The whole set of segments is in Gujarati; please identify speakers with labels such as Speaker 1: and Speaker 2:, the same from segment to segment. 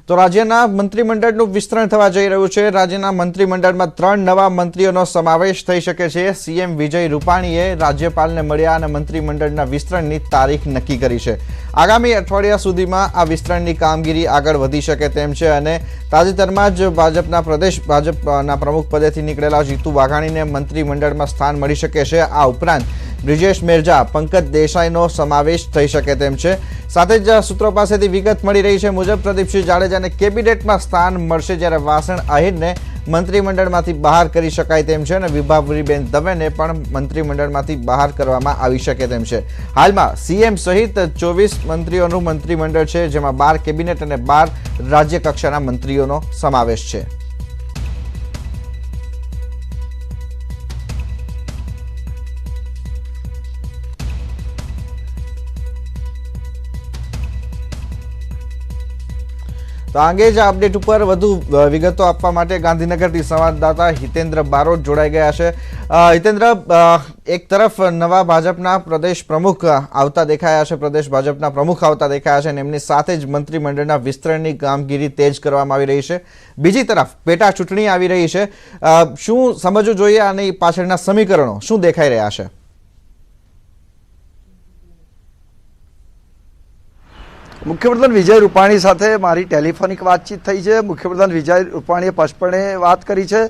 Speaker 1: તો રાજ્યના મંત્રીમંડળનું વિસ્તરણ થવા જઈ રહ્યું છે। રાજ્યના મંત્રીમંડળમાં 3 નવા મંત્રીઓનો સમાવેશ થઈ શકે છે। સીએમ વિજય રૂપાણીએ રાજ્યપાલને મળ્યા અને મંત્રીમંડળના વિસ્તરણની તારીખ નક્કી કરી છે। આગામી અઠવાડિયા સુધીમાં આ વિસ્તરણની કામગીરી આગળ વધી શકે તેમ છે અને તાજેતરમાં જ ભાજપના પ્રમુખ પદેથી નીકળેલા જીતુ વાઘાણીને મંત્રીમંડળમાં સ્થાન મળી શકે છે। આ ઉપરાંત બ્રિજેશ મેરજા, પંકજ દેસાઈનો સમાવેશ થઈ શકે તેમ છે। સાથે જ સૂત્રો પાસેથી વિગત મળી રહી છે મુજબ પ્રદીપસિંહ જાડેજાને કેબિનેટમાં સ્થાન મળશે, જ્યારે વાસણ આહિરને મંત્રીમંડળમાંથી બહાર કરી શકાય તેમ છે અને વિભાવરીબેન દવેને પણ મંત્રીમંડળમાંથી બહાર કરવામાં આવી શકે તેમ છે। હાલમાં સીએમ સહિત 24 મંત્રીઓનું મંત્રીમંડળ છે, જેમાં 12 કેબિનેટ અને 12 રાજ્ય કક્ષાના મંત્રીઓનો સમાવેશ છે। તો આ અંગે જ અપડેટ ઉપર વધુ વિગતો આપવા માટે ગાંધીનગરથી સંવાદદાતા હિતેન્દ્ર બારોટ જોડાઈ ગયા છે। હિતેન્દ્ર, એક તરફ નવા ભાજપના પ્રદેશ પ્રમુખ આવતા દેખાયા છે, પ્રદેશ ભાજપના પ્રમુખ આવતા દેખાયા છે અને એમની સાથે જ મંત્રીમંડળના વિસ્તરણની કામગીરી તેજ કરવામાં આવી રહી છે। બીજી તરફ પેટા ચૂંટણી આવી રહી છે, શું સમજવું જોઈએ આની પાછળના સમીકરણો શું દેખાઈ રહ્યા છે?
Speaker 2: મુખ્યપ્રધાન વિજય રૂપાણી સાથે મારી ટેલિફોનિક વાતચીત થઈ છે। મુખ્યપ્રધાન વિજય રૂપાણીએ સ્પષ્ટપણે વાત કરી છે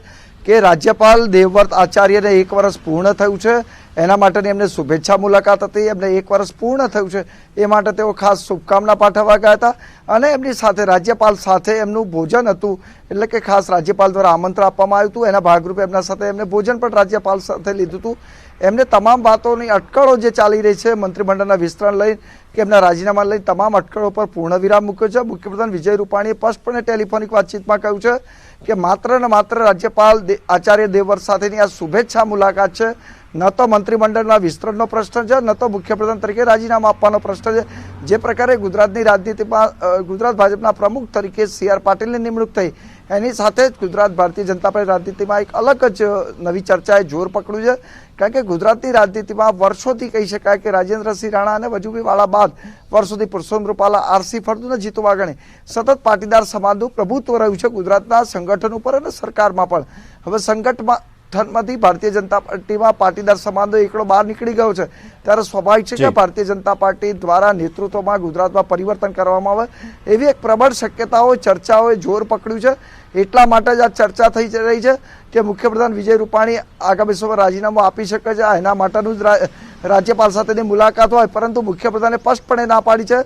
Speaker 2: કે રાજ્યપાલ દેવવ્રત આચાર્યને 1 વર્ષ પૂર્ણ થયું છે, એના માટેની એમને શુભેચ્છા મુલાકાત હતી। એમને 1 વર્ષ પૂર્ણ થયું છે એ માટે તેઓ ખાસ શુભકામના પાઠવવા ગયા હતા અને એમની સાથે રાજ્યપાલ સાથે એમનું ભોજન હતું, એટલે કે ખાસ રાજ્યપાલ દ્વારા આમંત્રણ આપવામાં આવ્યું હતું, એના ભાગરૂપે એમના સાથે એમને ભોજન પણ રાજ્યપાલ સાથે લીધું હતું। એમને તમામ વાતોની અટકળો જે ચાલી રહી છે મંત્રીમંડળના વિસ્તરણ લઈને કે એમના રાજીનામા લઈને તમામ અટકળો પર પૂર્ણ વિરામ મૂક્યો છે। મુખ્યપ્રધાન વિજય રૂપાણીએ સ્પષ્ટપણે ટેલિફોનિક વાતચીતમાં કહ્યું છે કે માત્ર ને માત્ર રાજ્યપાલ આચાર્ય દેવવ્રત સાથેની આ શુભેચ્છા મુલાકાત છે, ન તો મંત્રીમંડળના વિસ્તરણનો પ્રશ્ન છે, ન તો મુખ્યપ્રધાન તરીકે રાજીનામા આપવાનો પ્રશ્ન છે। જે પ્રકારે ગુજરાતની રાજનીતિમાં ગુજરાત ભાજપના પ્રમુખ તરીકે CR પાટીલની નિમણૂક થઈ, એની સાથે જ ગુજરાત ભારતીય જનતા પાર્ટી રાજનીતિમાં એક અલગ જ નવી ચર્ચાએ જોર પકડ્યું છે। કારણ કે ગુજરાતની રાજનીતિમાં વર્ષોથી કહી શકાય કે રાજેન્દ્રસિંહ રાણા અને વજુભાઈ વાળા બાદ વર્ષોથી પુરુષોત્તમ રૂપાલા, RC ફળદુ અને જીતુ વાઘાણી સતત પાટીદાર સમાજનું પ્રભુત્વ રહ્યું છે ગુજરાતના સંગઠન ઉપર અને સરકારમાં પણ। હવે સંગઠનમાંથી ભારતીય જનતા પાર્ટીમાં પાટીદાર સમાજનો એકડો બહાર નીકળી ગયો છે, ત્યારે સ્વાભાવિક છે કે ભારતીય જનતા પાર્ટી દ્વારા નેતૃત્વમાં ગુજરાતમાં પરિવર્તન કરવામાં આવે એવી એક પ્રબળ શક્યતાઓ, ચર્ચાઓએ જોર પકડ્યું છે। એટલા માટે જ આ ચર્ચા થઈ રહી છે કે મુખ્યપ્રધાન વિજય રૂપાણી આગામી સમયમાં રાજીનામું આપી શકે છે, એના માટેનું જ રાજ્યપાલ સાથેની મુલાકાત હોય, પરંતુ મુખ્યપ્રધાને સ્પષ્ટપણે ના પાડી છે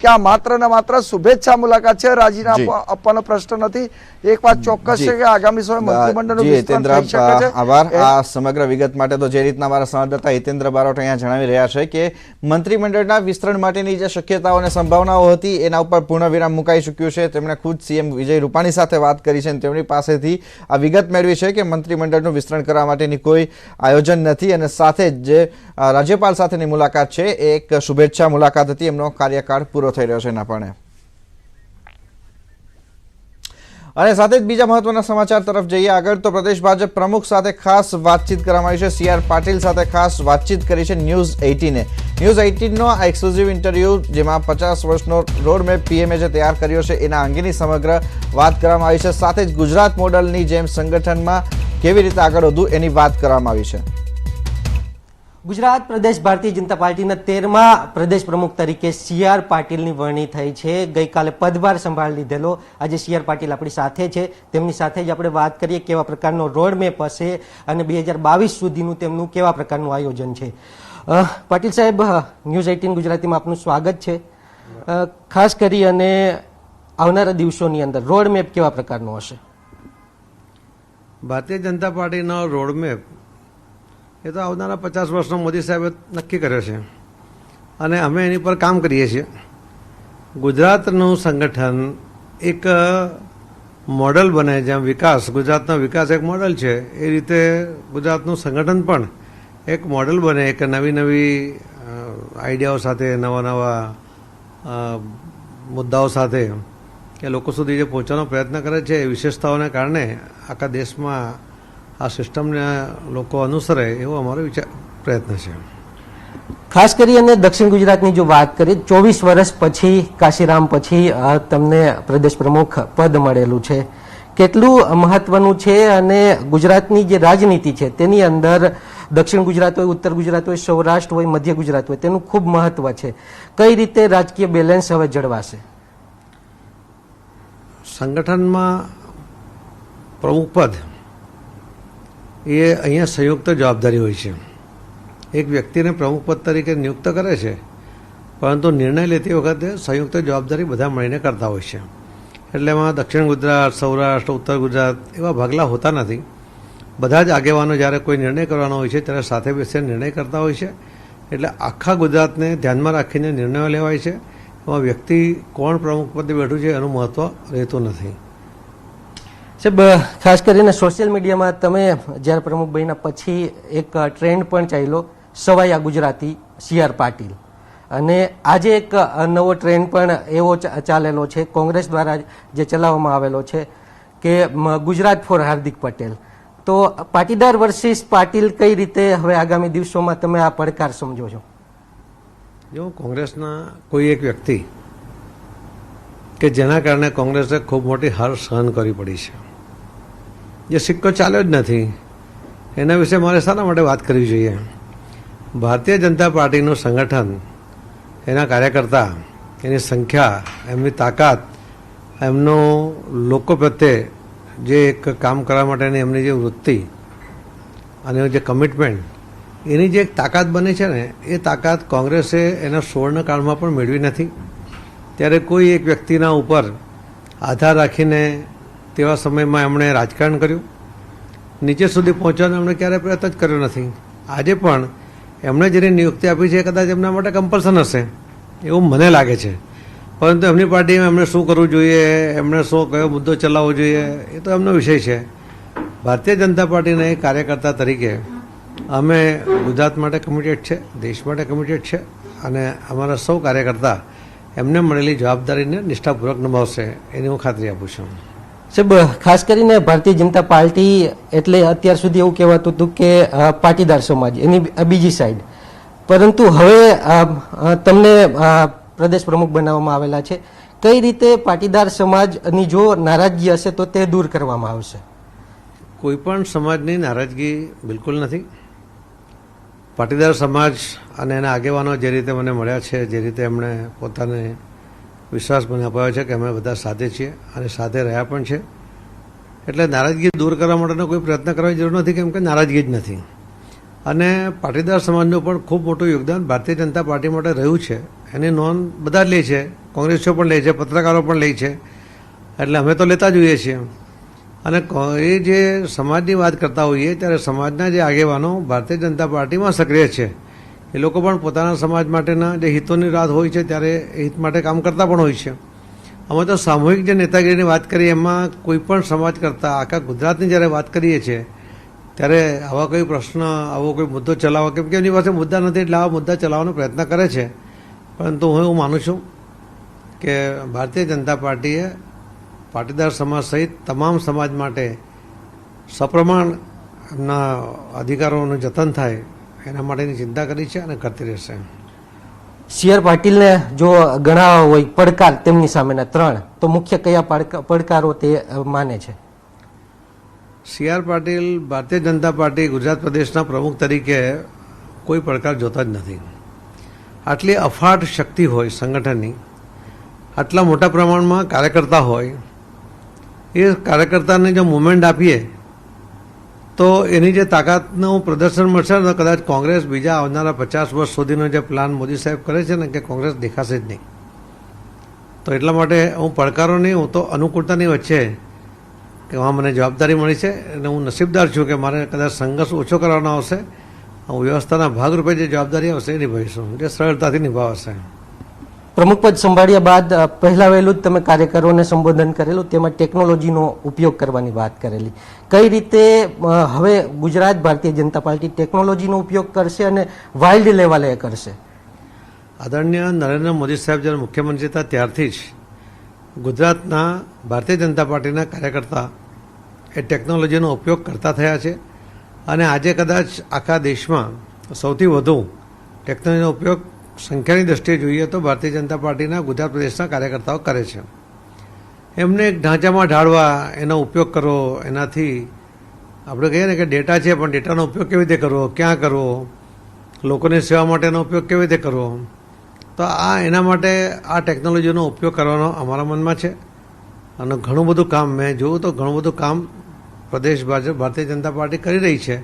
Speaker 2: કે આ માત્ર ને માત્ર શુભેચ્છા મુલાકાત છે, રાજીનામું આપવાનો પ્રશ્ન નથી। એક વાત ચોક્કસ છે કે આગામી સમયમાં મંત્રીમંડળનું વિસ્તરણ થઈ શકે છે।
Speaker 1: આભાર આ સમગ્ર વિગત માટે। તો જે રીતના અમારા સંવાદદાતા હિતેન્દ્ર બારોટ અહીંયા જણાવી રહ્યા છે કે મંત્રીમંડળના વિસ્તરણ માટેની જે શક્યતાઓ અને સંભાવનાઓ હતી એના ઉપર પૂર્ણ વિરામ મુકાઈ ચૂક્યું છે। તેમણે ખુદ સીએમ વિજય રૂપાણી સાથે વાત કરી છે અને તેમની પાસેથી આ વિગત મેળવી છે કે મંત્રીમંડળનું વિસ્તરણ કરવા માટેની કોઈ આયોજન નથી અને સાથે જ જે રાજ્યપાલ સાથેની મુલાકાત છે એ એક શુભેચ્છા મુલાકાત હતી, એમનો કાર્યકાળ પૂરો થઈ રહ્યો છે એના પણ। અને સાથે જ બીજા મહત્વના સમાચાર તરફ જઈએ આગળ, તો પ્રદેશ ભાજપ પ્રમુખ સાથે ખાસ વાતચીત કરવામાં આવી છે। CR પાટીલ સાથે ખાસ વાતચીત કરી છે ન્યૂઝ 18એ। ન્યૂઝ 18નો આ એક્સક્લુઝિવ ઇન્ટરવ્યુ, જેમાં 50 વર્ષનો રોડમેપ પીએમએ જે તૈયાર કર્યો છે એના અંગેની સમગ્ર વાત કરવામાં આવી છે। સાથે જ ગુજરાત મોડલની જેમ સંગઠનમાં કેવી રીતે આગળ વધવું એની વાત કરવામાં આવી છે।
Speaker 3: ગુજરાત પ્રદેશ ભારતીય જનતા પાર્ટીના 13મા પ્રદેશ પ્રમુખ તરીકે CR પાટીલની વરણી થઈ છે। ગઈકાલે પદભાર સંભાળી લીધેલો આજે CR પાટીલ આપણી સાથે છે, તેમની સાથે જ આપણે વાત કરીએ કેવા પ્રકારનો રોડમેપ હશે અને 2022 સુધીનું તેમનું કેવા પ્રકારનું આયોજન છે। પાટીલ સાહેબ, ન્યૂઝ 18 ગુજરાતીમાં આપનું સ્વાગત છે। ખાસ કરી અને આવનારા દિવસોની અંદર રોડમેપ કેવા પ્રકારનો હશે?
Speaker 4: ભારતીય જનતા પાર્ટીનો રોડમેપ એ તો આવનારા 50 વર્ષનો મોદી સાહેબે નક્કી કર્યો છે અને અમે એની પર કામ કરીએ છીએ। ગુજરાતનું સંગઠન એક મોડલ બને, જેમ ગુજરાતનો વિકાસ એક મોડલ છે, એ રીતે ગુજરાતનું સંગઠન પણ એક મોડલ બને, એક નવી નવી આઈડિયાઓ સાથે, નવા નવા મુદ્દાઓ સાથે કે લોકો સુધી જે પહોંચવાનો પ્રયત્ન કરે છે, એ વિશેષતાઓને કારણે આખા દેશમાં આ સિસ્ટમને લોકો અનુસરે એવો અમારો પ્રયત્ન છે।
Speaker 3: ખાસ કરી અને દક્ષિણ ગુજરાતની જો વાત કરીએ 24 વર્ષ પછી કાશીરામ પછી તમને પ્રદેશ પ્રમુખ પદ મળેલું છે, કેટલું મહત્વનું છે અને ગુજરાતની જે રાજનીતિ છે તેની અંદર દક્ષિણ ગુજરાત હોય, ઉત્તર ગુજરાત હોય, સૌરાષ્ટ્ર હોય, મધ્ય ગુજરાત હોય, તેનું ખૂબ મહત્વ છે. કઈ રીતે રાજકીય બેલેન્સ હવે જળવાશે?
Speaker 4: સંગઠનમાં પ્રમુખ પદ એ અહીંયા સંયુક્ત જવાબદારી હોય છે. એક વ્યક્તિને પ્રમુખ પદ તરીકે નિયુક્ત કરે છે, પરંતુ નિર્ણય લેતી વખતે સંયુક્ત જવાબદારી બધા મળીને કરતા હોય છે. એટલે એમાં દક્ષિણ ગુજરાત, સૌરાષ્ટ્ર, ઉત્તર ગુજરાત એવા ભાગલા હોતા નથી. બધા જ આગેવાનો જ્યારે કોઈ નિર્ણય કરવાનો હોય છે ત્યારે સાથે બેસીને નિર્ણય કરતા હોય છે. એટલે આખા ગુજરાતને ધ્યાનમાં રાખીને નિર્ણયો લેવાય છે. એમાં વ્યક્તિ કોણ પ્રમુખ પદે બેઠું છે એનું મહત્વ રહેતું નથી.
Speaker 3: સાહેબ, ખાસ કરીને સોશિયલ મીડિયામાં તમે જ્યારે પ્રમુખ બન્યા પછી એક ટ્રેન્ડ પણ ચાલ્યો, સવાયા ગુજરાતી CR પાટીલ, અને આજે એક નવો ટ્રેન્ડ પણ એવો ચાલેલો છે કોંગ્રેસ દ્વારા જે ચલાવવામાં આવેલો છે કે ગુજરાત ફોર હાર્દિક પટેલ. તો પાટીદાર વર્સિસ પાટીલ કઈ રીતે હવે આગામી દિવસોમાં તમે આ પડકાર સમજો છો?
Speaker 4: જો કોંગ્રેસના કોઈ એક વ્યક્તિ કે જેના કારણે કોંગ્રેસે ખૂબ મોટી હાર સહન કરવી પડી છે, જે સિક્કો ચાલ્યો જ નથી, એના વિશે મારે શાના માટે વાત કરવી જોઈએ? ભારતીય જનતા પાર્ટીનું સંગઠન, એના કાર્યકર્તા, એની સંખ્યા, એમની તાકાત, એમનો લોકો પ્રત્યે જે એક કામ કરવા માટેની એમની જે વૃત્તિ અને જે કમિટમેન્ટ, એની જે એક તાકાત બની છે ને, એ તાકાત કોંગ્રેસે એના સુવર્ણકાળમાં પણ મેળવી નથી. ત્યારે કોઈ એક વ્યક્તિના ઉપર આધાર રાખીને તેવા સમયમાં એમણે રાજકારણ કર્યું, નીચે સુધી પહોંચવાનો એમણે ક્યારેય પ્રયત્ન જ કર્યો નથી. આજે પણ એમણે જેની નિયુક્તિ આપી છે એ કદાચ એમના માટે કમ્પલ્સન હશે એવું મને લાગે છે, પરંતુ એમની પાર્ટીમાં એમણે શું કરવું જોઈએ, એમણે શું કયો મુદ્દો ચલાવવો જોઈએ, એ તો એમનો વિષય છે. ભારતીય જનતા પાર્ટીના એક કાર્યકર્તા તરીકે અમે ગુજરાત માટે કમિટેડ છે, દેશ માટે કમિટેડ છે, અને અમારા સૌ કાર્યકર્તા એમને મળેલી જવાબદારીને નિષ્ઠાપૂર્વક નિભાવશે એની હું ખાતરી આપું છું.
Speaker 3: સાહેબ, ખાસ કરીને ભારતીય જનતા પાર્ટી એટલે અત્યાર સુધી એવું કહેવાતું હતું કે પાટીદાર સમાજ એની બીજી સાઈડ, પરંતુ હવે તમને પ્રદેશ પ્રમુખ બનાવવામાં આવેલા છે. કઈ રીતે પાટીદાર સમાજની જો નારાજગી હશે તો તે દૂર કરવામાં આવશે?
Speaker 4: કોઈ પણ સમાજની નારાજગી બિલકુલ નથી. પાટીદાર સમાજ અને એના આગેવાનો જે રીતે મને મળ્યા છે, જે રીતે એમણે પોતાને વિશ્વાસ મને અપાવ્યો છે કે અમે બધા સાથે છીએ અને સાથે રહ્યા પણ છે, એટલે નારાજગી દૂર કરવા માટેનો કોઈ પ્રયત્ન કરવાની જરૂર નથી, કેમ કે નારાજગી જ નથી. અને પાટીદાર સમાજનું પણ ખૂબ મોટું યોગદાન ભારતીય જનતા પાર્ટી માટે રહ્યું છે, એની નોંધ બધા જ લે છે, કોંગ્રેસીઓ પણ લે છે, પત્રકારો પણ લે છે, એટલે અમે તો લેતા જ હોઈએ છીએ. અને એ જે સમાજની વાત કરતા હોઈએ ત્યારે સમાજના જે આગેવાનો ભારતીય જનતા પાર્ટીમાં સક્રિય છે એ લોકો પણ પોતાના સમાજ માટેના જે હિતોની રાત હોય છે ત્યારે એ હિત માટે કામ કરતા પણ હોય છે. અમે તો સામૂહિક જે નેતાગીરીની વાત કરીએ એમાં કોઈ પણ સમાજ કરતાં આખા ગુજરાતની જ્યારે વાત કરીએ છીએ ત્યારે આવા કોઈ પ્રશ્ન, આવો કોઈ મુદ્દો ચલાવવા, કેમ કે એમની પાસે મુદ્દા નથી એટલે આવા મુદ્દા ચલાવવાનો પ્રયત્ન કરે છે. પરંતુ હું એવું માનું છું કે ભારતીય જનતા પાર્ટીએ પાટીદાર સમાજ સહિત તમામ સમાજ માટે સપ્રમાણ એમના અધિકારોનું જતન થાય એના માટેની ચિંતા કરી છે અને કરતી રહેશે.
Speaker 3: CR પાટીલને જો ગણાવવા હોય પડકાર તેમની સામેના 3, તો મુખ્ય કયા પડકારો તે માને છે?
Speaker 4: CR પાટીલ ભારતીય જનતા પાર્ટી ગુજરાત પ્રદેશના પ્રમુખ તરીકે કોઈ પડકાર જોતા જ નથી. આટલી અફાટ શક્તિ હોય સંગઠનની, આટલા મોટા પ્રમાણમાં કાર્યકર્તા હોય, એ કાર્યકર્તાને જો મુવમેન્ટ આપીએ તો એની જે તાકાતનું પ્રદર્શન મળશે ને, કદાચ કોંગ્રેસ બીજા આવનારા 50 વર્ષ સુધીનો જે પ્લાન મોદી સાહેબ કરે છે ને કે કોંગ્રેસ દેખાશે જ નહીં. તો એટલા માટે હું પડકારો નહીં, હું તો અનુકૂળતાની વચ્ચે કે હા મને જવાબદારી મળી છે અને હું નસીબદાર છું કે મારે કદાચ સંઘર્ષ ઓછો કરવાનો આવશે, હું વ્યવસ્થાના ભાગરૂપે જે જવાબદારી આવશે એ નિભાવીશું, જે સરળતાથી નિભાવશે.
Speaker 3: પ્રમુખ પદ સંભાળ્યા બાદ પહેલા વહેલું જ તમે કાર્યકરોને સંબોધન કરેલું, તેમાં ટેકનોલોજીનો ઉપયોગ કરવાની વાત કરેલી. કઈ રીતે હવે ગુજરાત ભારતીય જનતા પાર્ટી ટેકનોલોજીનો ઉપયોગ કરશે અને વાઇલ્ડ લેવલે કરશે?
Speaker 4: આદરણીય નરેન્દ્ર મોદી સાહેબ જ્યારે મુખ્યમંત્રી હતા ત્યારથી જ ગુજરાતના ભારતીય જનતા પાર્ટીના કાર્યકર્તા એ ટેકનોલોજીનો ઉપયોગ કરતા થયા છે. અને આજે કદાચ આખા દેશમાં સૌથી વધુ ટેકનોલોજીનો ઉપયોગ સંખ્યાની દ્રષ્ટિએ જોઈએ તો ભારતીય જનતા પાર્ટીના ગુજરાત પ્રદેશના કાર્યકર્તાઓ કરે છે. એમને એક ઢાંચામાં ઢાળવા, એનો ઉપયોગ કરવો, એનાથી આપણે કહીએ ને કે ડેટા છે પણ ડેટાનો ઉપયોગ કેવી રીતે કરવો, ક્યાં કરવો, લોકોની સેવા માટેનો ઉપયોગ કેવી રીતે કરવો, તો એના માટે આ ટેકનોલોજીનો ઉપયોગ કરવાનો અમારા મનમાં છે. અને ઘણું બધું કામ મેં જોયું તો ઘણું બધું કામ પ્રદેશ ભાજપ ભારતીય જનતા પાર્ટી કરી રહી છે.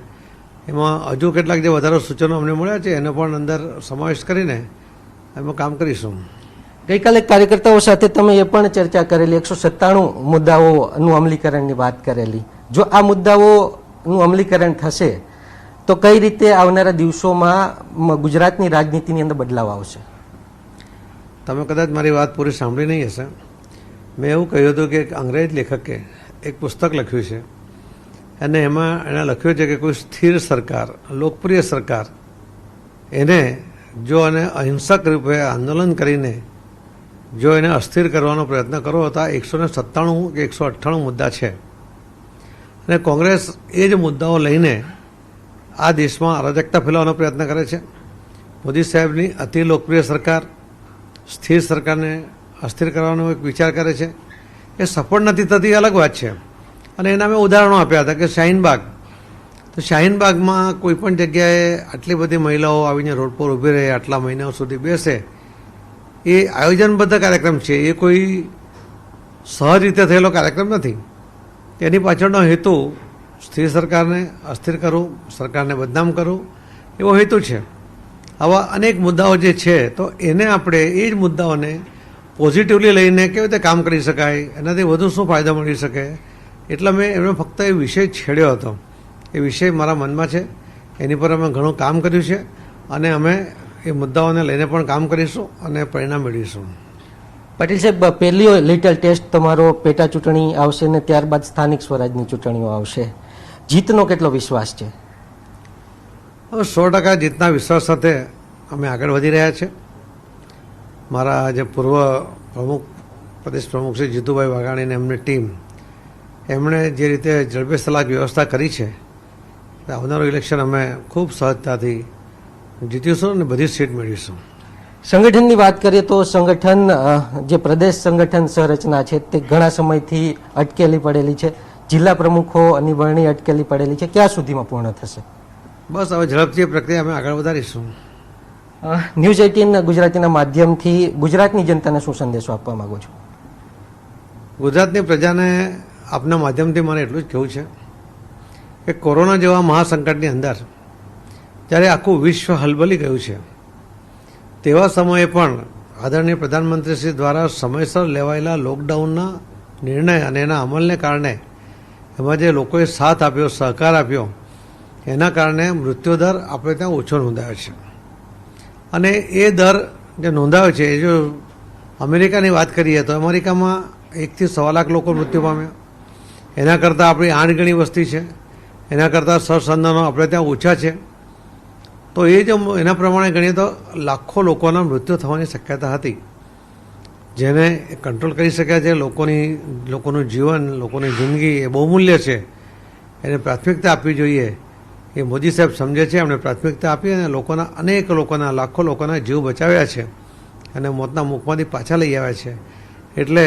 Speaker 4: એમાં હજુ કેટલાક જે વધારે સૂચનો અમને મળ્યા છે એનો પણ અંદર સમાવેશ કરીને એમાં કામ કરીશું.
Speaker 3: ગઈકાલે કાર્યકર્તાઓ સાથે તમે એ પણ ચર્ચા કરેલી 197 મુદ્દાઓનું અમલીકરણની વાત કરેલી. જો આ મુદ્દાઓનું અમલીકરણ થશે તો કઈ રીતે આવનારા દિવસોમાં ગુજરાતની રાજનીતિની અંદર બદલાવ આવશે?
Speaker 4: તમે કદાચ મારી વાત પૂરી સાંભળી નહીં હશે. મેં એવું કહ્યું હતું કે એક અંગ્રેજ લેખકે એક પુસ્તક લખ્યું છે અને એમાં એણે લખ્યું છે કે કોઈ સ્થિર સરકાર, લોકપ્રિય સરકાર, એને જો એને અહિંસક રૂપે આંદોલન કરીને જો એને અસ્થિર કરવાનો પ્રયત્ન કરો તો આ 197 કે 198 મુદ્દા છે. અને કોંગ્રેસ એ જ મુદ્દાઓ લઈને આ દેશમાં અરાજકતા ફેલાવવાનો પ્રયત્ન કરે છે. મોદી સાહેબની અતિ લોકપ્રિય સરકાર સ્થિર સરકારને અસ્થિર કરવાનો એક વિચાર કરે છે. એ સફળ નથી થતી, અલગ વાત છે. અને એના મેં ઉદાહરણો આપ્યા હતા કે શાહીનબાગ, તો શાહીનબાગમાં કોઈ પણ જગ્યાએ આટલી બધી મહિલાઓ આવીને રોડ પર ઊભી રહે, આટલા મહિનાઓ સુધી બેસે, એ આયોજનબદ્ધ કાર્યક્રમ છે. એ કોઈ સહજ રીતે થયેલો કાર્યક્રમ નથી. એની પાછળનો હેતુ સ્થિર સરકારને અસ્થિર કરવું, સરકારને બદનામ કરવું, એવો હેતુ છે. આવા અનેક મુદ્દાઓ જે છે તો એને આપણે એ જ મુદ્દાઓને પોઝિટિવલી લઈને કેવી રીતે કામ કરી શકાય, એનાથી વધુ શું ફાયદો મળી શકે, એટલે મેં એમણે ફક્ત એ વિષય છેડ્યો હતો. એ વિષય મારા મનમાં છે, એની પર અમે ઘણું કામ કર્યું છે અને અમે એ મુદ્દાઓને લઈને પણ કામ કરીશું અને પરિણામ મેળવીશું.
Speaker 3: પાટીલ સાહેબ, પહેલી લિટલ ટેસ્ટ તમારો પેટા ચૂંટણી આવશે ને ત્યારબાદ સ્થાનિક સ્વરાજની ચૂંટણીઓ આવશે. જીતનો કેટલો વિશ્વાસ છે?
Speaker 4: 100% જીતના વિશ્વાસ સાથે અમે આગળ વધી રહ્યા છીએ. મારા જે પૂર્વ પ્રમુખ, પ્રદેશ પ્રમુખ શ્રી જીતુભાઈ વાઘાણી અને એમની ટીમ, એમણે જે રીતે ઝડપે સલાક વ્યવસ્થા કરી છે, આવનારું ઇલેક્શન અમે ખૂબ સહજતાથી જીતીશું અને બધી સીટ મેળવીશું.
Speaker 3: સંગઠનની વાત કરીએ તો સંગઠન, જે પ્રદેશ સંગઠન સંરચના છે તે ઘણા સમયથી અટકેલી પડેલી છે. જિલ્લા પ્રમુખોની વરણી અટકેલી પડેલી છે. ક્યાં સુધીમાં પૂર્ણ થશે?
Speaker 4: બસ હવે ઝડપથી પ્રક્રિયા અમે આગળ વધારીશું.
Speaker 3: ન્યૂઝ 18 ગુજરાતીના માધ્યમથી ગુજરાતની જનતાને શું સંદેશો આપવા માંગો છો?
Speaker 4: ગુજરાતની પ્રજાને આપના માધ્યમથી મારે એટલું જ કહેવું છે કે કોરોના જેવા મહાસંકટની અંદર જ્યારે આખું વિશ્વ હલબલી ગયું છે, તેવા સમયે પણ આદરણીય પ્રધાનમંત્રીશ્રી દ્વારા સમયસર લેવાયેલા લોકડાઉનના નિર્ણય અને એના અમલને કારણે એમાં જે લોકોએ સાથ આપ્યો, સહકાર આપ્યો, એના કારણે મૃત્યુદર આપણે ત્યાં ઓછો નોંધાયો છે. અને એ દર જે નોંધાયો છે, એ જો અમેરિકાની વાત કરીએ તો અમેરિકામાં 1 થી 1.25 લાખ લોકો મૃત્યુ પામ્યા. એના કરતાં આપણી 8 ગણી વસ્તી છે, એના કરતાં સરસંધાનો આપણે ત્યાં ઓછા છે. તો એ જો એના પ્રમાણે ગણીએ તો લાખો લોકોના મૃત્યુ થવાની શક્યતા હતી, જેને કંટ્રોલ કરી શક્યા છે. લોકોનું જીવન, લોકોની જિંદગી એ બહુમૂલ્ય છે, એને પ્રાથમિકતા આપવી જોઈએ. એ મોદી સાહેબ સમજે છે, એમણે પ્રાથમિકતા આપી અને અનેક લોકોના, લાખો લોકોના જીવ બચાવ્યા છે અને મોતના મુખમાંથી પાછા લઈ આવ્યા છે. એટલે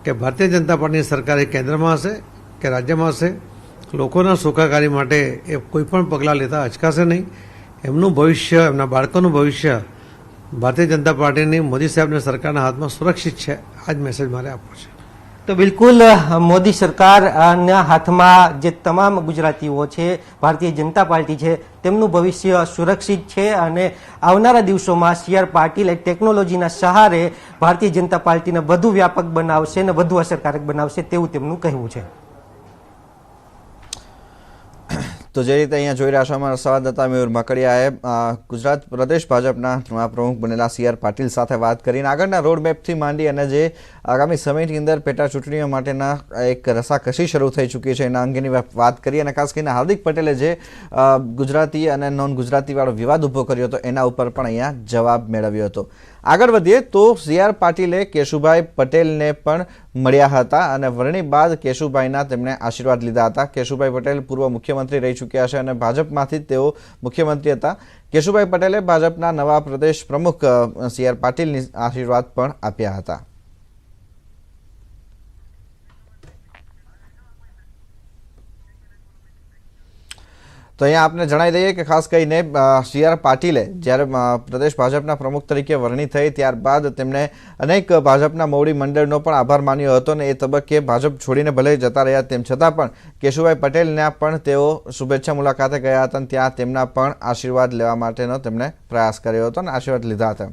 Speaker 4: કે ભારતીય જનતા પાર્ટીની સરકાર એ કેન્દ્રમાં હશે કે રાજ્યમાં હશે, લોકોના સુખાકારી માટે એ કોઈ પણ પગલાં લેતા અચકાશે નહીં. એમનું ભવિષ્ય, એમના બાળકોનું ભવિષ્ય ભારતીય જનતા પાર્ટીની, મોદી સાહેબની સરકારના હાથમાં સુરક્ષિત છે. આ જ મેસેજ મારે આપવો છે.
Speaker 3: તો બિલકુલ મોદી સરકારના હાથમાં જે તમામ ગુજરાતીઓ છે, ભારતીય જનતા પાર્ટી છે, તેમનું ભવિષ્ય સુરક્ષિત છે અને આવનારા દિવસોમાં CR પાટીલ ટેકનોલોજીના સહારે ભારતીય જનતા પાર્ટીને વધુ વ્યાપક બનાવશે અને વધુ અસરકારક બનાવશે તેવું તેમનું કહેવું છે.
Speaker 1: તો જે રીતે અહીંયા જોઈ રહ્યા છો અમારા સંવાદદાતા મયુર મકડિયાએ ગુજરાત પ્રદેશ ભાજપના નવા પ્રમુખ બનેલા CR પાટીલ સાથે વાત કરીને આગળના રોડમેપથી માંડી અને જે આગામી સમયની અંદર પેટા ચૂંટણીઓ માટેના એક રસાકસી શરૂ થઈ ચૂકી છે એના અંગેની વાત કરી અને ખાસ કરીને હાર્દિક પટેલે જે ગુજરાતી અને નોન ગુજરાતીવાળો વિવાદ ઊભો કર્યો હતો એના ઉપર પણ અહીંયા જવાબ મેળવ્યો હતો. આગળ વધીએ તો સી.આર. પાટીલે કેશુભાઈ પટેલને પણ મળ્યા હતા અને વરણી બાદ કેશુભાઈના તેમણે આશીર્વાદ લીધા હતા. કેશુભાઈ પટેલ પૂર્વ મુખ્યમંત્રી રહી ચૂક્યા છે અને ભાજપમાંથી તેઓ મુખ્યમંત્રી હતા. કેશુભાઈ પટેલે ભાજપના નવા પ્રદેશ પ્રમુખ સી.આર. પાટીલની આશીર્વાદ પણ આપ્યા હતા. તો અહીંયા આપને જણાવી દઈએ કે ખાસ કરીને સી.આર. પાટીલે જ્યારે પ્રદેશ ભાજપના પ્રમુખ તરીકે વરણી થઈ ત્યારબાદ તેમણે અનેક ભાજપના મોવડી મંડળનો પણ આભાર માન્યો હતો અને એ તબક્કે ભાજપ છોડીને ભલે જતા રહ્યા તેમ છતાં પણ કેશુભાઈ પટેલના પણ તેઓ શુભેચ્છા મુલાકાતે ગયા હતા અને ત્યાં તેમના પણ આશીર્વાદ લેવા માટેનો તેમણે પ્રયાસ કર્યો હતો અને આશીર્વાદ લીધા હતા.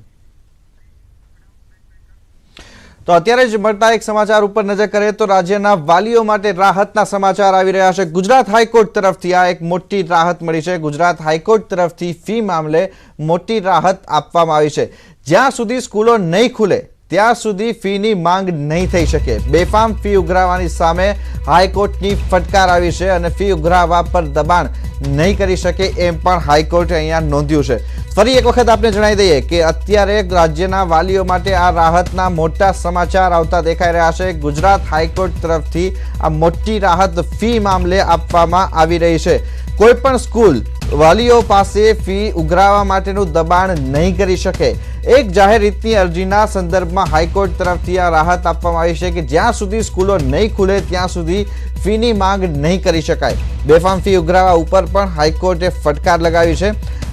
Speaker 1: તો અત્યારે જ મળતા એક સમાચાર ઉપર નજર કરીએ તો રાજ્યના વાલીઓ માટે રાહતના સમાચાર આવી રહ્યા છે. ગુજરાત હાઈકોર્ટ તરફથી આ એક મોટી રાહત મળી છે. ગુજરાત હાઈકોર્ટ તરફથી ફી મામલે મોટી રાહત આપવામાં આવી છે. જ્યાં સુધી સ્કૂલો નહીં ખુલે ત્યાં સુધી ફીની માંગ નહીં થઈ શકે. બેફામ ફી ઉઘરાવવાની સામે હાઈકોર્ટની ફટકાર આવી છે અને ફી ઉઘરાવવા પર દબાણ નહીં કરી શકે એમ પણ હાઈકોર્ટે અહીંયા નોંધ્યું છે. ફરી એક વખત આપને જણાવી દઈએ કે અત્યારે રાજ્યના વાલીઓ માટે આ રાહતના મોટા સમાચાર આવતા દેખાઈ રહ્યા છે. ગુજરાત હાઈકોર્ટ તરફથી આ મોટી રાહત ફી મામલે આપવામાં આવી રહી છે. કોઈ પણ સ્કૂલ વાલીઓ પાસે ફી ઉઘરાવવા માટેનું દબાણ નહીં કરી શકે. એક જાહેર હિતની અરજીના સંદર્ભમાં હાઈકોર્ટ તરફથી આ રાહત આપવામાં આવી છે કે જ્યાં સુધી સ્કૂલો નહીં ખુલે ત્યાં સુધી ફીની માંગ નહીં કરી શકાય. બેફામ ફી ઉઘરાવવા ઉપર પણ હાઈકોર્ટે ફટકાર લગાવી છે.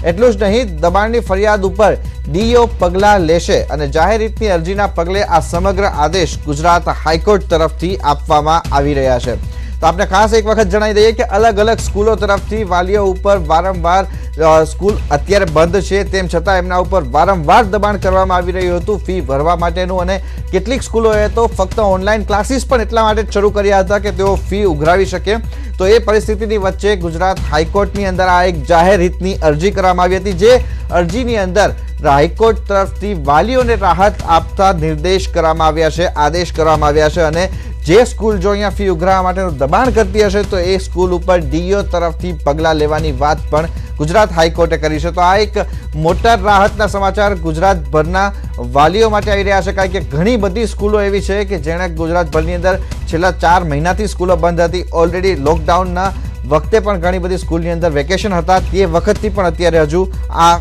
Speaker 1: એટલું જ નહીં, દબાણની ફરિયાદ ઉપર ડીઓ પગલાં લેશે અને જાહેર હિતની અરજીના પગલે આ સમગ્ર આદેશ ગુજરાત હાઈકોર્ટ તરફથી આપવામાં આવી રહ્યા છે. તો આપણે ખાસ એક વખત જણાવી દઈએ કે અલગ અલગ સ્કૂલો તરફથી વાલીઓ ઉપર વારંવાર સ્કૂલ અત્યારે બંધ છે તેમ છતાં એમના ઉપર વારંવાર દબાણ કરવામાં આવી રહ્યું હતું ફી ભરવા માટેનું અને કેટલીક સ્કૂલોએ તો ફક્ત ઓનલાઈન ક્લાસીસ પણ એટલા માટે શરૂ કર્યા હતા કે તેઓ ફી ઉઘરાવી શકે. તો એ પરિસ્થિતિની વચ્ચે ગુજરાત હાઈકોર્ટની અંદર આ એક જાહેર હિતની અરજી કરવામાં આવી હતી. જે અરજીની અંદર હાઈકોર્ટ તરફથી વાલીઓને રાહત આપતા નિર્દેશ કરવામાં આવ્યા છે, આદેશ કરવામાં આવ્યા છે અને જે સ્કૂલ જો અહીંયા ફી ઉઘરાવવા માટેનું દબાણ કરતી હશે તો એ સ્કૂલ ઉપર ડીઓ તરફથી પગલાં લેવાની વાત પણ ગુજરાત હાઈકોર્ટે કરી છે. તો આ એક મોટા રાહતના સમાચાર ગુજરાતભરના વાલીઓ માટે આવી રહ્યા છે. કારણ કે ઘણી બધી સ્કૂલો એવી છે કે જેણે ગુજરાતભરની અંદર છેલ્લા 4 મહિનાથી સ્કૂલો બંધ હતી. ઓલરેડી લોકડાઉનના વખતે પણ ઘણી બધી સ્કૂલની અંદર વેકેશન હતા. તે વખતથી પણ અત્યારે હજુ આ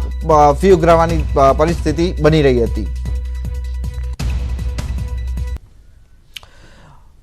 Speaker 1: ફી ઉઘરાવવાની પરિસ્થિતિ બની રહી હતી.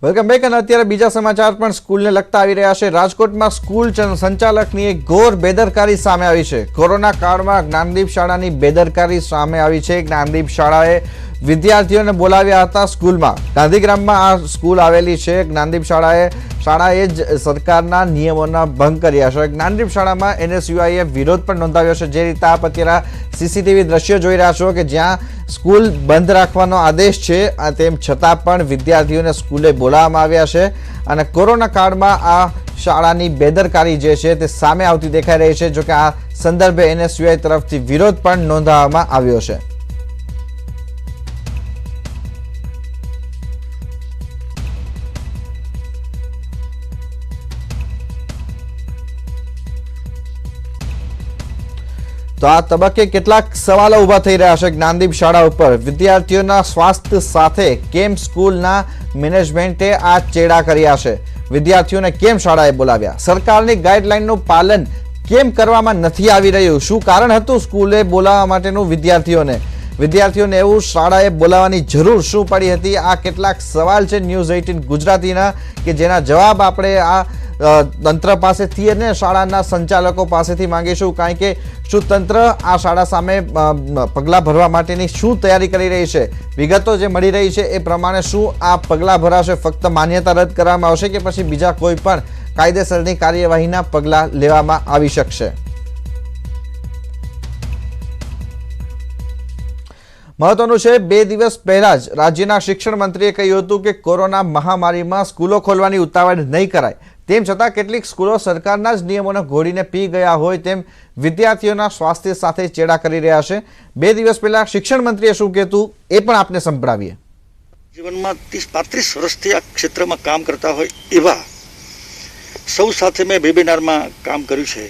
Speaker 1: Welcome back. અને અત્યારે બીજા સમાચાર પણ સ્કૂલને લગતા આવી રહ્યા છે. રાજકોટમાં સ્કૂલ સંચાલકની એક ઘોર બેદરકારી સામે આવી છે. કોરોના કાળમાં જ્ઞાનદીપ શાળાની બેદરકારી સામે આવી છે. જ્ઞાનદીપ શાળાએ વિદ્યાર્થીઓને બોલાવ્યા હતા સ્કૂલમાં. ગાંધીગ્રામમાં આ સ્કૂલ આવેલી છે. જ્ઞાનદીપ શાળાએ જ સરકારના નિયમોના ભંગ કર્યા છે. જ્ઞાનદીપ શાળામાં NSUIએ વિરોધ પણ નોંધાવ્યો છે. જે રીતે આપ અત્યારે CCTV દ્રશ્યો જોઈ રહ્યા છો કે જ્યાં સ્કૂલ બંધ રાખવાનો આદેશ છે તેમ છતાં પણ વિદ્યાર્થીઓને સ્કૂલે બોલાવવામાં આવ્યા છે અને કોરોના કાળમાં આ શાળાની બેદરકારી જે છે તે સામે આવતી દેખાઈ રહી છે. જોકે આ સંદર્ભે NSUI તરફથી વિરોધ પણ નોંધાવવામાં આવ્યો છે. તો આ તબક્કે કેટલાક સવાલો ઉભા થઈ રહ્યા છે જ્ઞાનદીપ શાળા ઉપર. વિદ્યાર્થીઓના સ્વાસ્થ્ય સાથે કેમ સ્કૂલના મેનેજમેન્ટે આ ચેડા કર્યા છે? વિદ્યાર્થીઓને કેમ શાળાએ બોલાવ્યા? સરકારની ગાઈડલાઈનનું પાલન કેમ કરવામાં નથી આવી રહ્યું? શું કારણ હતું સ્કૂલે બોલાવવા માટેનું વિદ્યાર્થીઓને એવું શાળાએ બોલાવવાની જરૂર શું પડી હતી? આ કેટલાક સવાલ છે ન્યૂઝ 18 ગુજરાતીના કે જેના જવાબ આપણે આ તંત્ર પાસેથી અને શાળાના સંચાલકો પાસેથી માંગીશું. કારણ કે શું તંત્ર આ શાળા સામે પગલાં ભરવા માટેની શું તૈયારી કરી રહી છે? વિગતો જે મળી રહી છે એ પ્રમાણે શું આ પગલાં ભરાશે? ફક્ત માન્યતા રદ કરવામાં આવશે કે પછી બીજા કોઈ પણ કાયદેસરની કાર્યવાહીના પગલાં લેવામાં આવી શકશે? મહત્વનું છે, 2 દિવસ પહેલા જ રાજ્યના શિક્ષણ મંત્રીએ કહ્યું હતું કે કોરોના મહામારીમાં સ્કૂલો ખોલવાની ઉતાવળ નહીં કરાય. તેમ છતાં કેટલીક સ્કૂલો સરકારના જ નિયમોને ઘોડીને પી ગયા હોય તેમ વિદ્યાર્થીઓના સ્વાસ્થ્ય સાથે ચેડા કરી રહ્યા છે. 2 દિવસ પહેલા શિક્ષણ મંત્રીએ શું કહેતું એ પણ આપને સંભળાવીએ.
Speaker 5: જીવનમાં 30-35 વર્ષથી આ ક્ષેત્રમાં કામ કરતા હોય એવા સૌ સાથે મેં વેબિનારમાં કામ કર્યું છે.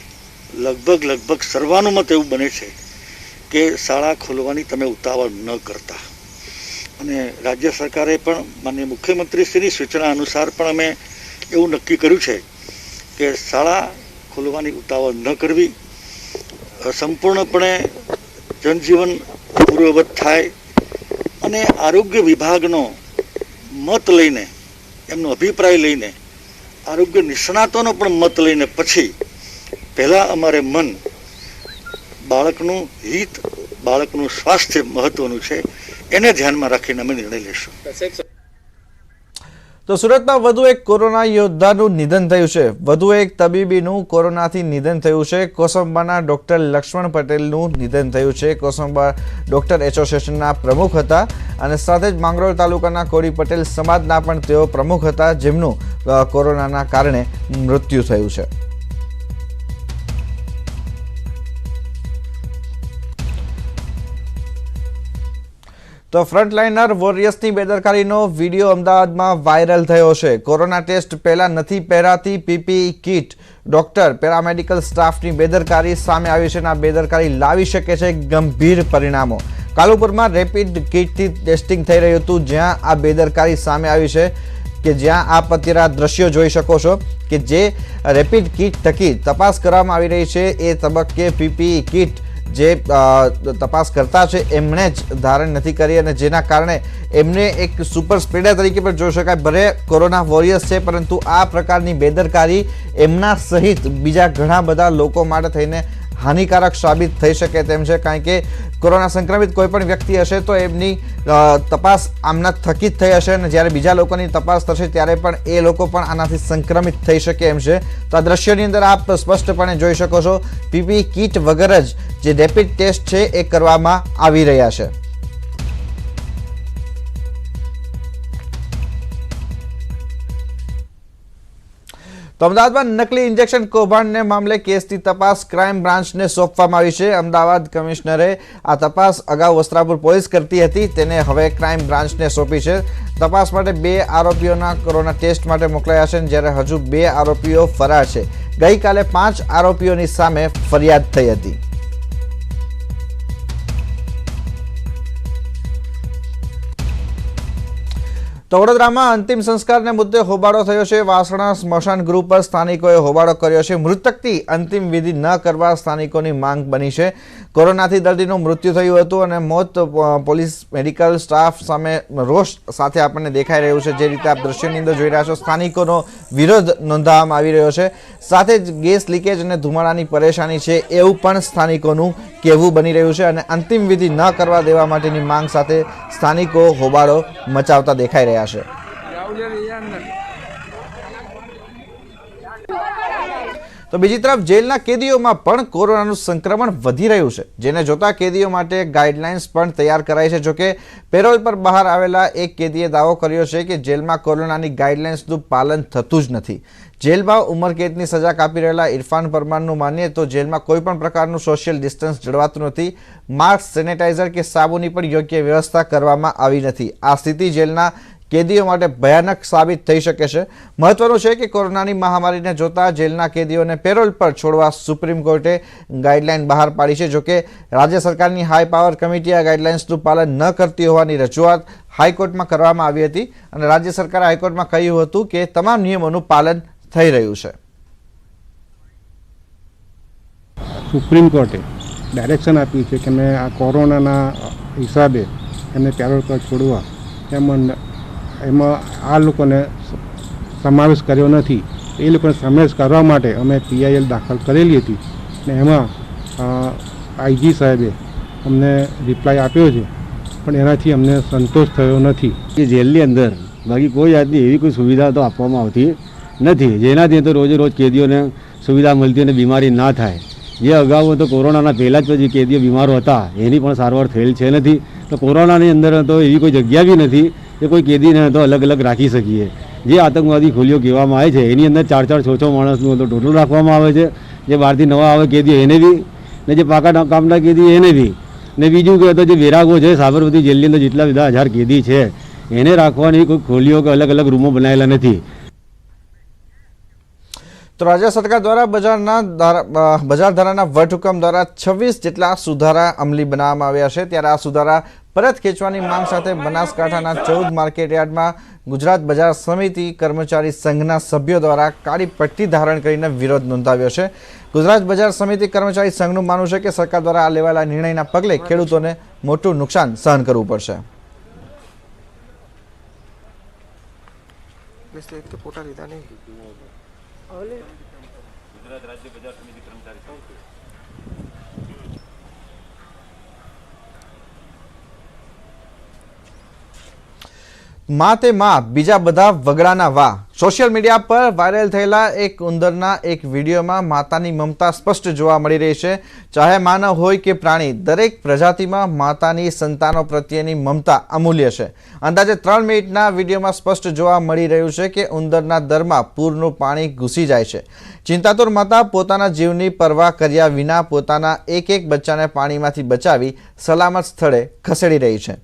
Speaker 5: લગભગ સર્વાનુમત એવું બને છે કે શાળા ખોલવાની તમે ઉતાવળ ન કરતા, અને રાજ્ય સરકારે પણ માનનીય મુખ્યમંત્રીશ્રીની સૂચના અનુસાર પણ અમે એવું નક્કી કર્યું છે કે શાળા ખોલવાની ઉતાવળ ન કરવી, સંપૂર્ણપણે જનજીવન પૂર્વવત થાય અને આરોગ્ય વિભાગનો મત લઈને, એમનો અભિપ્રાય લઈને, આરોગ્ય નિષ્ણાતોનો પણ મત લઈને પછી પહેલાં અમારે મન, બાળકનું હિત, બાળકનું સ્વાસ્થ્ય મહત્વનું છે, એને ધ્યાનમાં રાખીને અમે નિર્ણય લઈશું.
Speaker 1: તો સુરતમાં વધુ એક કોરોના યોદ્ધાનું નિધન થયું છે. વધુ એક તબીબીનું કોરોનાથી નિધન થયું છે. કોસંબાના ડોક્ટર લક્ષ્મણ પટેલનું નિધન થયું છે. કોસંબા ડોક્ટર એસોસિએશનના પ્રમુખ હતા અને સાથે જ માંગરોળ તાલુકાના કોળી પટેલ સમાજના પણ તેઓ પ્રમુખ હતા, જેમનું કોરોનાના કારણે મૃત્યુ થયું છે. તો ફ્રન્ટલાઇનર વોરિયર્સની બેદરકારીનો વિડીયો અમદાવાદમાં વાયરલ થયો છે. કોરોના ટેસ્ટ પહેલા નથી પહેરાતી પીપીઈ કિટ, ડોક્ટર, પેરામેડિકલ સ્ટાફની બેદરકારી સામે આવી છે અને આ બેદરકારી લાવી શકે છે ગંભીર પરિણામો. કાલુપુરમાં રેપિડ કિટથી ટેસ્ટિંગ થઈ રહ્યું હતું, જ્યાં આ બેદરકારી સામે આવી છે કે જ્યાં આપ અત્યારે આ દ્રશ્યો જોઈ શકો છો કે જે રેપિડ કિટ થકી તપાસ કરવામાં આવી રહી છે. એ તબક્કે પીપીઈ કિટ જે તપાસ કરતા છે એમણે જ ધારણ નથી કરી અને જેના કારણે એમને એક સુપર સ્પ્રેડર તરીકે પણ જોઈ શકાય. ભલે કોરોના વોરિયર્સ છે, પરંતુ આ પ્રકારની બેદરકારી એમના સહિત બીજા ઘણા બધા લોકો માટે થઈને હાનિકારક સાબિત થઈ શકે તેમ છે, કારણ કે કોરોના સંક્રમિત કોઈ પણ વ્યક્તિ હશે તો એમની તપાસ આમના થકી જ થઈ હશે અને જ્યારે બીજા લોકોની તપાસ થશે ત્યારે પણ એ લોકો પણ આનાથી સંક્રમિત થઈ શકે એમ છે. તો આ દ્રશ્યની અંદર આપ સ્પષ્ટપણે જોઈ શકો છો પીપીઈ કિટ વગર જ જે રેપિડ ટેસ્ટ છે એ કરવામાં આવી રહ્યા છે. તો અમદાવાદમાં નકલી ઇન્જેક્શન કૌભાંડને મામલે કેસની તપાસ ક્રાઇમ બ્રાન્ચને સોંપવામાં આવી છે. અમદાવાદ કમિશનરે આ તપાસ અગાઉ વસ્ત્રાપુર પોલીસ કરતી હતી, તેને હવે ક્રાઇમ બ્રાન્ચને સોંપી છે. તપાસ માટે 2 આરોપીઓના કોરોના ટેસ્ટ માટે મોકલાયા છે, જ્યારે હજુ 2 આરોપીઓ ફરાર છે. ગઈકાલે 5 આરોપીઓની સામે ફરિયાદ થઈ હતી. તો વડોદરામાં અંતિમ સંસ્કારને મુદ્દે હોબાળો થયો છે. વાસણા સ્મશાન ગૃહ પર સ્થાનિકોએ હોબાળો કર્યો છે. મૃતકથી અંતિમ વિધિ ન કરવા સ્થાનિકોની માંગ બની છે. કોરોનાથી દર્દીનું મૃત્યુ થયું હતું અને મોત પોલીસ મેડિકલ સ્ટાફ સામે રોષ સાથે આપણને દેખાઈ રહ્યું છે. જે રીતે આપ દ્રશ્યની અંદર જોઈ રહ્યા છો, સ્થાનિકોનો વિરોધ નોંધાવવામાં આવી રહ્યો છે. સાથે જ ગેસ લીકેજ અને ધુમાડાની પરેશાની છે એવું પણ સ્થાનિકોનું કહેવું બની રહ્યું છે અને અંતિમ વિધિ ન કરવા દેવા માટેની માંગ સાથે સ્થાનિકો હોબાળો મચાવતા દેખાઈ રહ્યા છે. તો બીજી તરફ જેલના કેદીઓમાં પણ કોરોનાનું સંક્રમણ વધી રહ્યું છે, જેને જોતા કેદીઓ માટે ગાઈડલાઇન્સ પણ તૈયાર કરાઈ છે. જોકે પેરોલ પર બહાર આવેલા એક કેદીએ દાવો કર્યો છે કે જેલમાં કોરોનાની ગાઈડલાઇન્સનું પાલન થતું જ નથી. જેલમાં ઉંમરકેદની સજા કાપી રહેલા ઇરફાન પરમારનું માનીએ તો જેલમાં કોઈ પણ પ્રકારનું સોશિયલ ડિસ્ટન્સ જળવાતું નથી. માસ્ક, સેનેટાઇઝર કે સાબુની પણ યોગ્ય વ્યવસ્થા કરવામાં આવી નથી. આ સ્થિતિ જેલના કેદીઓ માટે ભયાનક સાબિત થઈ શકે છે. મહત્વનું છે કે કોરોનાની મહામારીને જોતા જેલના કેદીઓને પેરોલ પર છોડવા સુપ્રીમ કોર્ટે ગાઈડલાઇન બહાર પાડી છે. જોકે રાજ્ય સરકારની હાઈ પાવર કમિટી આ ગાઈડલાઇન્સનું પાલન ન કરતી હોવાની રજૂઆત હાઈકોર્ટમાં કરવામાં આવી હતી અને રાજ્ય સરકારે હાઈકોર્ટમાં કહ્યું હતું કે તમામ નિયમોનું પાલન થઈ રહ્યું છે.
Speaker 6: સુપ્રીમ કોર્ટે ડાયરેક્શન આપ્યું છે કે મેં આ કોરોનાના હિસાબે એમને પેરોલ પર છોડવા, એમાં આ લોકોને સમાવેશ કર્યો નથી. એ લોકોને સમાવેશ કરવા માટે અમે PIL દાખલ કરેલી હતી ને એમાં IG સાહેબે અમને રિપ્લાય આપ્યો છે, પણ એનાથી અમને સંતોષ થયો નથી.
Speaker 7: એ જેલની અંદર બાકી કોઈ જાતની એવી કોઈ સુવિધા તો આપવામાં આવતી નથી, જેનાથી તો રોજે રોજ કેદીઓને સુવિધા મળતી અને બીમારી ના થાય. જે અગાઉ તો કોરોનાના પહેલાં જ પછી કેદીઓ બીમારો હતા એની પણ સારવાર થયેલ છે નથી. તો કોરોનાની અંદર તો એવી કોઈ જગ્યા બી નથી કે કોઈ કેદીને તો અલગ અલગ રાખી શકીએ. જે આતંકવાદી ખોલીઓ કહેવામાં આવે છે એની અંદર 4-4, 6-6 માણસનું તો ટોટલ રાખવામાં આવે છે. જે બહારથી નવા આવે કેદીઓ એને બી ને જે પાકા કામના કેદી એને બી. ને બીજું કે તો જે બેરાગો છે સાબરમતી જેલની અંદર જેટલા બધા 1000 કેદી છે એને રાખવાની કોઈ ખોલીઓ કે અલગ અલગ રૂમો બનાવેલા નથી.
Speaker 1: તો રાજ્ય સરકાર દ્વારા બજાર ધારાના વટહુકમ દ્વારા 26 જેટલા સુધારા અમલી બનાવવામાં આવ્યા છે. ત્યારે આ સુધારા પરત ખેંચવાની માંગ સાથે બનાસકાંઠાના 14 માર્કેટ યાર્ડમાં ગુજરાત બજાર સમિતિ કર્મચારી સંઘના સભ્યો દ્વારા કાળી પટ્ટી ધારણ કરીને વિરોધ નોંધાવ્યો છે. ગુજરાત બજાર સમિતિ કર્મચારી સંઘનું માનવું છે કે સરકાર દ્વારા આ લેવાયેલા નિર્ણયના પગલે ખેડૂતોને મોટું નુકસાન સહન કરવું પડશે. માં તે માં બીજા બધા વગડાના વાહ. સોશિયલ મીડિયા પર વાયરલ થયેલા એક ઉંદરના એક વિડીયોમાં માતાની મમતા સ્પષ્ટ જોવા મળી રહી છે. ચાહે માનવ હોય કે પ્રાણી, દરેક પ્રજાતિમાં માતાની સંતાનો પ્રત્યેની મમતા અમૂલ્ય છે. અંદાજે 3 મિનિટના વિડીયોમાં સ્પષ્ટ જોવા મળી રહ્યું છે કે ઉંદરના દરમાં પૂરનું પાણી ઘૂસી જાય છે. ચિંતાતુર માતા પોતાના જીવની પરવા કર્યા વિના પોતાના એક બચ્ચાને પાણીમાંથી બચાવી સલામત સ્થળે ખસેડી રહી છે.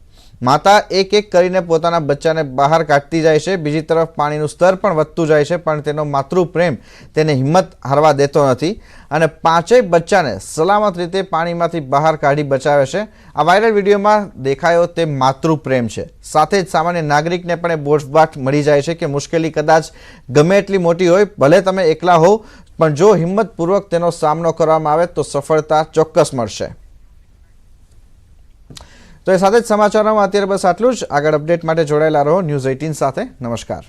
Speaker 1: માતા એક કરીને પોતાના બચ્ચાને બહાર કાઢતી જાય છે. બીજી તરફ પાણીનું સ્તર પણ વધતું જાય છે, પણ તેનો માતૃ પ્રેમ તેને હિંમત હારવા દેતો નથી અને 5 બચ્ચાને સલામત રીતે પાણીમાંથી બહાર કાઢી બચાવે છે. આ વાયરલ વિડીયોમાં દેખાયો તે માતૃ પ્રેમ છે. સાથે જ સામાન્ય નાગરિકને પણ એ બોધપાઠ મળી જાય છે કે મુશ્કેલી કદાચ ગમે એટલી મોટી હોય, ભલે તમે એકલા હોવ, પણ જો હિંમતપૂર્વક તેનો સામનો કરવામાં આવે તો સફળતા ચોક્કસ મળશે. તો એ સાથે જ સમાચારોમાં અત્યારે બસ આટલું જ. આગળ અપડેટ માટે જોડાયેલા રહો ન્યૂઝ 18 સાથે. નમસ્કાર.